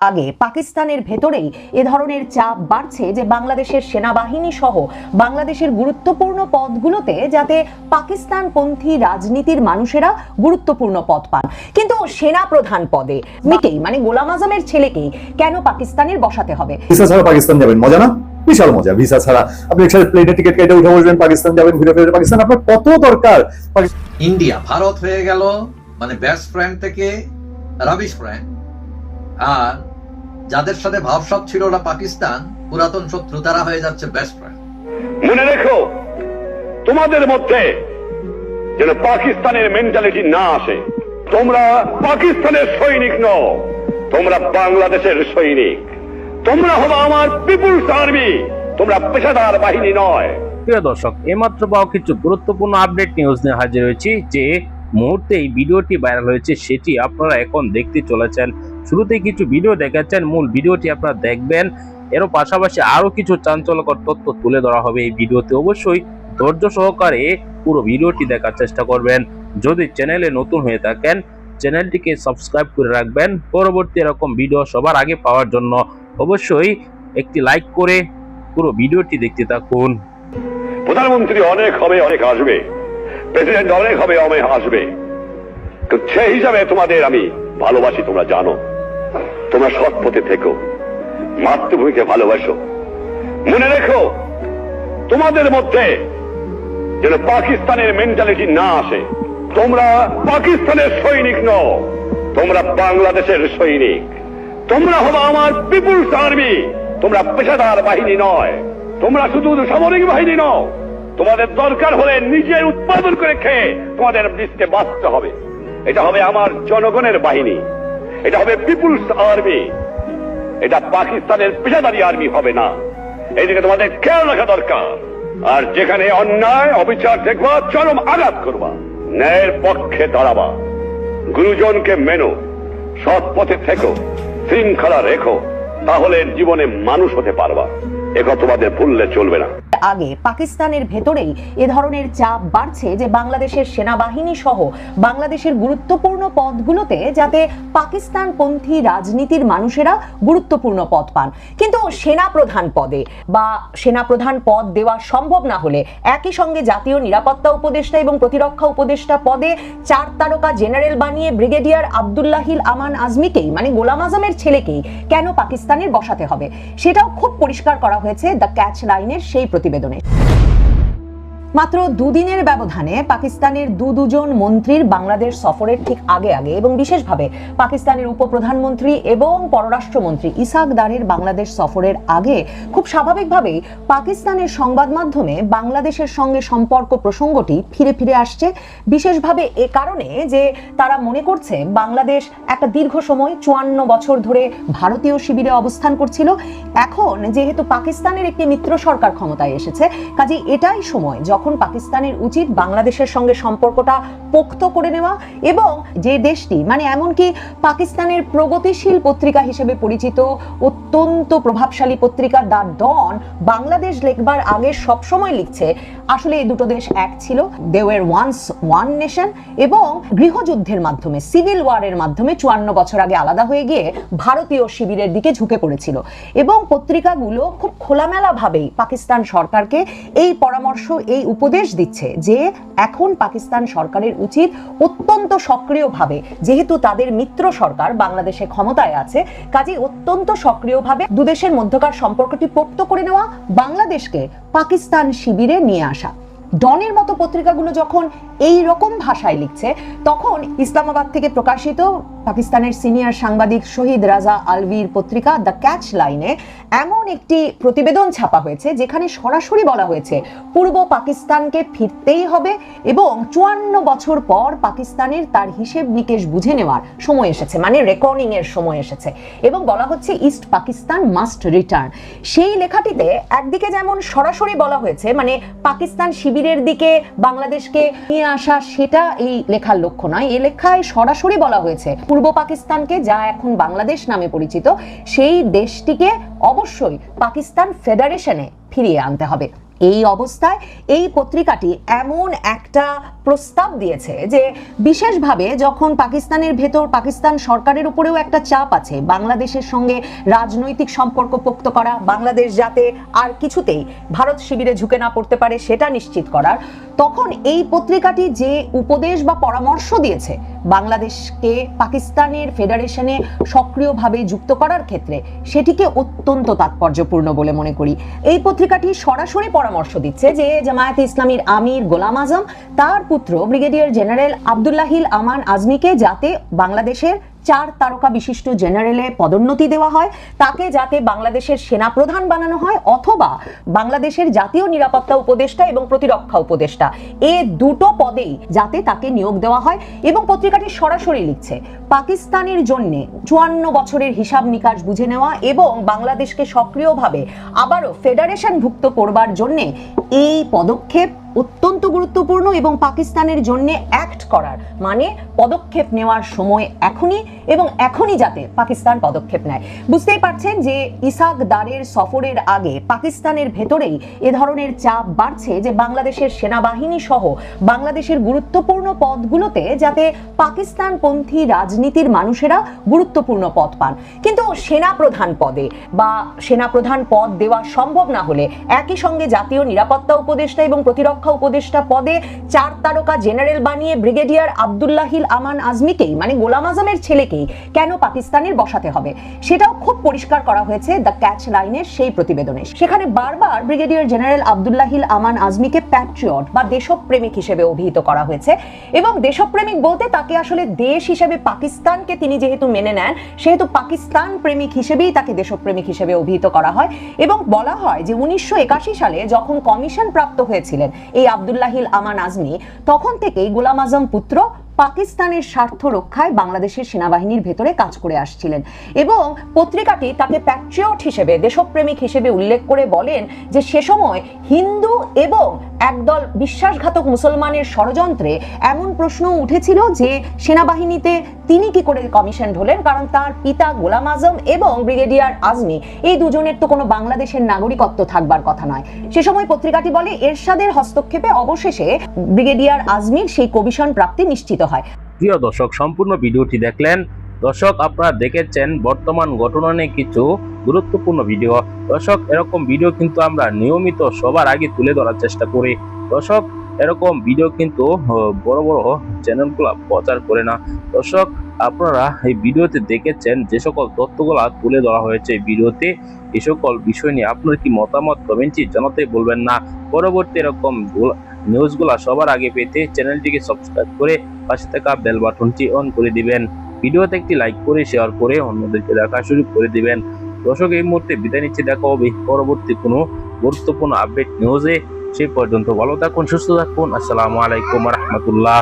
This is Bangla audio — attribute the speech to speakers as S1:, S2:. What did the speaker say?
S1: আগে পাকিস্তানের ভেতরেই এ ধরনের চাপ বাড়ছে যে বাংলাদেশের সেনাবাহিনী সহ বাংলাদেশের গুরুত্বপূর্ণ পদগুলোতে যাতে পাকিস্তানপন্থী রাজনীতির মানুষেরা গুরুত্বপূর্ণ পদ পান, কিন্তু সেনা প্রধান পদে মিকেই মানে গোলাম আজমের ছেলেকেই কেন পাকিস্তানের বসাতে হবে?
S2: ভিসা ছাড়া পাকিস্তান যাবেন, মজা না? বিশাল মজা। ভিসা ছাড়া আপনি একসাথে প্লেনের টিকিট কেটে উঠে বসবেন, পাকিস্তান যাবেন, ঘুরে ফিরে পাকিস্তান। আপনার কত দরকার?
S3: ইন্ডিয়া ভারত হয়ে গেল মানে বেস্ট ফ্রেন্ড থেকে রাবিশ ফ্রেন্ড, আর যাদের সাথে ভাবসাব ছিল ওরা পাকিস্তান পুরাতন শত্রু, তারা হয়ে যাচ্ছে বেস্ট ফ্রেন্ড।
S4: মনে রেখো, তোমাদের মধ্যে যেন পাকিস্তানের মেন্টালিটি না আসে। তোমরা পাকিস্তানের সৈনিক নও, তোমরা বাংলাদেশের সৈনিক। তোমরা হলো আমার পিপুলস আর্মি, তোমরা পেশাদার বাহিনী নয়।
S5: প্রিয় দর্শক, এইমাত্র পাওয়া কিছু গুরুত্বপূর্ণ আপডেট নিউজ নিয়ে হাজির হয়েছি। যে মুহূর্তে এই ভিডিওটি ভাইরাল হয়েছে সেটি আপনারা এখন দেখতে চলেছেন। শুরুতে কিছু ভিডিও দেখাচ্ছেন, মূল ভিডিওটি আপনারা দেখবেন। এর পাশাপাশি আরো কিছু চাঞ্চল্যকর তথ্য তুলে ধরা হবে এই ভিডিওতে। অবশ্যই ধৈর্য সহকারে পুরো ভিডিওটি দেখার চেষ্টা করবেন। যদি চ্যানেলে নতুন হয়ে থাকেন চ্যানেলটিকে সাবস্ক্রাইব করে রাখবেন পরবর্তী এরকম ভিডিও সবার আগে পাওয়ার জন্য। অবশ্যই একটি লাইক করে পুরো ভিডিওটি দেখতে থাকুন।
S4: প্রধানমন্ত্রী অনেক হবে, অনেক আসবে, প্রেসিডেন্ট অনেক হবে, অনেক আসবে, তো সেই হিসাবে তোমাদের আমি ভালোবাসি, তোমরা জানো। তোমরা সৎ পথে থেকো, মাতৃভূমিকে ভালোবাসো। মনে রেখো, তোমাদের মধ্যে যেন পাকিস্তানের মেন্টালিটি না আসে। তোমরা পাকিস্তানের সৈনিক নও, তোমরা বাংলাদেশের সৈনিক। তোমরা হলো আমার পিপুলস আর্মি, তোমরা পেশাদার বাহিনী নয়, তোমরা শুধু সামরিক বাহিনী নও। তোমাদের দরকার হলে নিজের উৎপাদন করে খেয়ে তোমাদের দেশকে বাঁচতে হবে। এটা হবে আমার জনগণের বাহিনী, এটা হবে পিপুলস আর্মি, এটা পাকিস্তানের পেশাদারি আর্মি হবে না। এইদিকে তোমাদের খেয়াল রাখা দরকার। আর যেখানে অন্যায় অবিচার দেখবা, চরম আঘাত করবা, ন্যায়ের পক্ষে দাঁড়াবা, গুরুজনকে মেনো, সৎ পথে থেকো, শৃঙ্খলা রেখো, তাহলে জীবনে মানুষ হতে পারবা। একথা তোমাদের ভুললে চলবে না।
S1: আগে পাকিস্তানের ভেতরেই এ ধরনের চাপ বাড়ছে যে বাংলাদেশের সেনাবাহিনী সহ বাংলাদেশের গুরুত্বপূর্ণ পদগুলোতে যাতে পাকিস্তানপন্থী রাজনীতির মানুষেরা গুরুত্বপূর্ণ পদ পান, কিন্তু সেনাপ্রধান পদে বা সেনাপ্রধান পদ দেওয়া সম্ভব না হলে একই সঙ্গে জাতীয় নিরাপত্তা উপদেষ্টা এবং প্রতিরক্ষা উপদেষ্টা পদে 4 তারকা জেনারেল বানিয়ে ব্রিগেডিয়ার আব্দুল্লাহিল আমান আজমিকেই মানে গোলাম আজমের ছেলেকেই কেন পাকিস্তানের বসাতে হবে, সেটাও খুব পরিষ্কার করা হয়েছে দ্য ক্যাচ লাইনের সেই প্রতিবেদনে। মাত্র দুদিনের ব্যবধানে পাকিস্তানের দুজন মন্ত্রীর বাংলাদেশ সফরের ঠিক আগে এবং বিশেষভাবে পাকিস্তানের উপপ্রধানমন্ত্রী এবং পররাষ্ট্রমন্ত্রী ইসাক দারের বাংলাদেশ সফরের আগে খুব স্বাভাবিকভাবেই পাকিস্তানের সংবাদ মাধ্যমে বাংলাদেশের সঙ্গে সম্পর্ক প্রসঙ্গটি ফিরে ফিরে আসছে, বিশেষভাবে এ কারণে যে তারা মনে করছে বাংলাদেশ একটা দীর্ঘ সময় 54 বছর ধরে ভারতীয় শিবিরে অবস্থান করছিল। এখন যেহেতু পাকিস্তানের একটি মিত্র সরকার ক্ষমতায় এসেছে, কাজে এটাই সময় যখন পাকিস্তানের উচিত বাংলাদেশের সঙ্গে সম্পর্কটা পোক্ত করে নেওয়া এবং যে দেশটি মানে এমনকি পাকিস্তানের প্রগতিশীল পত্রিকা হিসেবে পরিচিত অত্যন্ত প্রভাবশালী পত্রিকা দ্য ডন বাংলাদেশ লেখবার আগে সবসময় লিখছে আসলে এই দুটো দেশ এক ছিল, they were once one nation, এবং গৃহযুদ্ধের মাধ্যমে সিভিল ওয়ারের মাধ্যমে 54 বছর আগে আলাদা হয়ে গিয়ে ভারতীয় শিবিরের দিকে ঝুঁকে পড়েছিল। এবং পত্রিকাগুলো খুব খোলামেলা ভাবেই পাকিস্তান সরকারকে এই পরামর্শ এই উপদেশ দিচ্ছে যে এখন পাকিস্তান সরকারের উচিত অত্যন্ত সক্রিয়ভাবে, যেহেতু তাদের মিত্র সরকার বাংলাদেশে ক্ষমতায় আছে, কাজে অত্যন্ত সক্রিয়ভাবে দুদেশের মধ্যকার সম্পর্কটি পোক্ত করে নেওয়া, বাংলাদেশকে পাকিস্তান শিবিরে নিয়ে আসা। ডনের মতো পত্রিকাগুলো যখন এই রকম ভাষায় লিখছে, তখন ইসলামাবাদ থেকে প্রকাশিত পাকিস্তানের সিনিয়র সাংবাদিক শহীদ রাজা আলভির পত্রিকা দ্য ক্যাচ লাইনে এমন একটি প্রতিবেদন ছাপা হয়েছে যেখানে সরাসরি বলা হয়েছে পূর্ব পাকিস্তানকে ফিরতেই হবে এবং 54 বছর পর পাকিস্তানের তার হিসেব নিকেশ বুঝে নেওয়ার সময় এসেছে, মানে রেকর্ডিং এর সময় এসেছে, এবং বলা হচ্ছে ইস্ট পাকিস্তান মাস্ট রিটার্ন। সেই লেখাটিতে একদিকে যেমন সরাসরি বলা হয়েছে মানে পাকিস্তান শিবিরের দিকে বাংলাদেশকে নিয়ে আসা, সেটা এই লেখার লক্ষ্য নয়। এই লেখায় সরাসরি বলা হয়েছে পূর্ব পাকিস্তানকে, যা এখন বাংলাদেশ নামে পরিচিত, সেই দেশটিকে অবশ্যই পাকিস্তান ফেডারেশনে ফিরিয়ে আনতে হবে। এই অবস্থায় এই পত্রিকাটি এমন একটা প্রস্তাব দিয়েছে যে বিশেষভাবে যখন পাকিস্তানের ভেতর পাকিস্তান সরকারের উপরেও একটা চাপ আছে বাংলাদেশের সঙ্গে রাজনৈতিক সম্পর্ক পোক্ত করা, বাংলাদেশ যাতে আর কিছুতেই ভারত শিবিরে ঝুঁকে না পড়তে পারে সেটা নিশ্চিত করার, তখন এই পত্রিকাটি যে উপদেশ বা পরামর্শ দিয়েছে বাংলাদেশকে পাকিস্তানের ফেডারেশনে সক্রিয়ভাবে যুক্ত করার ক্ষেত্রে, সেটিকে অত্যন্ত তাৎপর্যপূর্ণ বলে মনে করি। এই পত্রিকাটি সরাসরি পরামর্শ দিচ্ছে যে জামায়াতে ইসলামীর আমির গোলাম আজম তার পুত্র ব্রিগেডিয়ার জেনারেল আব্দুল্লাহিল আমান আজমিকে যাতে বাংলাদেশের 4 তারকা বিশিষ্ট জেনারেলে পদোন্নতি দেওয়া হয়, তাকে যাতে বাংলাদেশের সেনাপ্রধান বানানো হয় অথবা বাংলাদেশের জাতীয় নিরাপত্তা উপদেষ্টা এবং প্রতিরক্ষা উপদেষ্টা, এই দুটো পদেই যাতে তাকে নিয়োগ দেওয়া হয়। এবং পত্রিকাটি সরাসরি লিখছে পাকিস্তানের জন্য 54 বছরের হিসাব নিকাশ বুঝে নেওয়া এবং বাংলাদেশকে সক্রিয়ভাবে আবারও ফেডারেশনভুক্ত করবার জন্য এই পদক্ষেপ অত্যন্ত গুরুত্বপূর্ণ এবং পাকিস্তানের জন্য অ্যাক্ট করার মানে পদক্ষেপ নেওয়ার সময় এখনই, এবং এখনই যাতে পাকিস্তান পদক্ষেপ নেয়। বুঝতেই পারছেন যে ইসাক দারের সফরের আগে পাকিস্তানের ভেতরেই এ ধরনের চাপ বাড়ছে যে বাংলাদেশের সেনাবাহিনী সহ বাংলাদেশের গুরুত্বপূর্ণ পদগুলোতে যাতে পাকিস্তানপন্থী রাজনীতির মানুষেরা গুরুত্বপূর্ণ পদ পান। কিন্তু সেনাপ্রধান পদে বা সেনাপ্রধান পদ দেওয়া সম্ভব না হলে একই সঙ্গে জাতীয় নিরাপত্তা উপদেষ্টা এবং প্রতিরক্ষা উপদেষ্টা পদে 4 তারকা জেনারেল বানিয়ে ব্রিগেডিয়ার আব্দুল্লাহিল আমান আজমিকেই মানে গোলাম আজমের ছেলেকেই কেন পাকিস্তানের বসাতে হবে, সেটাও খুব পরিষ্কার করা হয়েছে দ্য ক্যাচ লাইনের সেই প্রতিবেদনে। সেখানে বারবার ব্রিগেডিয়ার জেনারেল আব্দুল্লাহিল আমান আজমিকে প্যাট্রিয়ট বা দেশপ্রেমিক হিসেবে অভিহিত করা হয়েছে এবং দেশপ্রেমিক বলতে তাকে আসলে দেশ হিসেবে পাকিস্তানকে তিনি যেহেতু মেনে নেন সেহেতু পাকিস্তান প্রেমিক হিসেবেই তাকে দেশপ্রেমিক হিসেবে অভিহিত করা হয়। এবং বলা হয় যে 1981 সালে যখন কমিশন প্রাপ্ত হয়েছিলেন এই আব্দুল্লাহিল আমান আজমি, তখন থেকেই গোলাম আজম পুত্র পাকিস্তানের স্বার্থ রক্ষায় বাংলাদেশের সেনাবাহিনীর ভেতরে কাজ করে আসছিলেন। এবং পত্রিকাটি তাকে প্যাট্রিয়ট হিসেবে দেশপ্রেমিক হিসেবে উল্লেখ করে বলেন যে সে সময় হিন্দু এবং একদল বিশ্বাসঘাতক মুসলমানের ষড়যন্ত্রে এমন প্রশ্ন উঠেছিল যে সেনাবাহিনীতে তিনি কি করে কমিশন হলেন, কারণ তার পিতা গোলাম আজম এবং ব্রিগেডিয়ার আজমি এই দুজনের তো কোনো বাংলাদেশের নাগরিকত্ব থাকবার কথা নয়। সে সময় পত্রিকাটি বলে এরশাদের হস্তক্ষেপে অবশেষে ব্রিগেডিয়ার আজমির সেই কমিশন প্রাপ্তি নিশ্চিত হয়।
S5: প্রিয় দর্শক, সম্পূর্ণ ভিডিওটি দেখলেন। দর্শক, আপনারা দেখেছেন বর্তমান ঘটনা নিয়ে কিছু গুরুত্বপূর্ণ ভিডিও। দর্শক, এরকম ভিডিও কিন্তু আমরা নিয়মিত সবার আগে তুলে ধরার চেষ্টা করি। দর্শক, এরকম ভিডিও কিন্তু বড় বড় চ্যানেলগুলো প্রচার করে না। দর্শক, আপনারা এই ভিডিওতে দেখেছেন যে সকল তথ্যগুলো তুলে ধরা হয়েছে এই ভিডিওতে, এই সকল বিষয় নিয়ে আপনার কি মতামত কমেন্টে জানাতে বলবেন না। পরবর্তী এরকম নিউজগুলো সবার আগে পেতে চ্যানেলটিকে সাবস্ক্রাইব করে পাশে থাকা বেল বাটনটি অন করে দিবেন। ভিডিওতে একটি লাইক করে শেয়ার করে অন্যদেরকে দেখার সুযোগ করে দিবেন। দর্শক, এই মুহূর্তে বিদায় নিচ্ছি, দেখা হবে পরবর্তী কোনো গুরুত্বপূর্ণ আপডেট নিউজে। সেই পর্যন্ত ভালো থাকুন, সুস্থ থাকুন। আসসালামু আলাইকুম ওয়া রাহমাতুল্লাহ।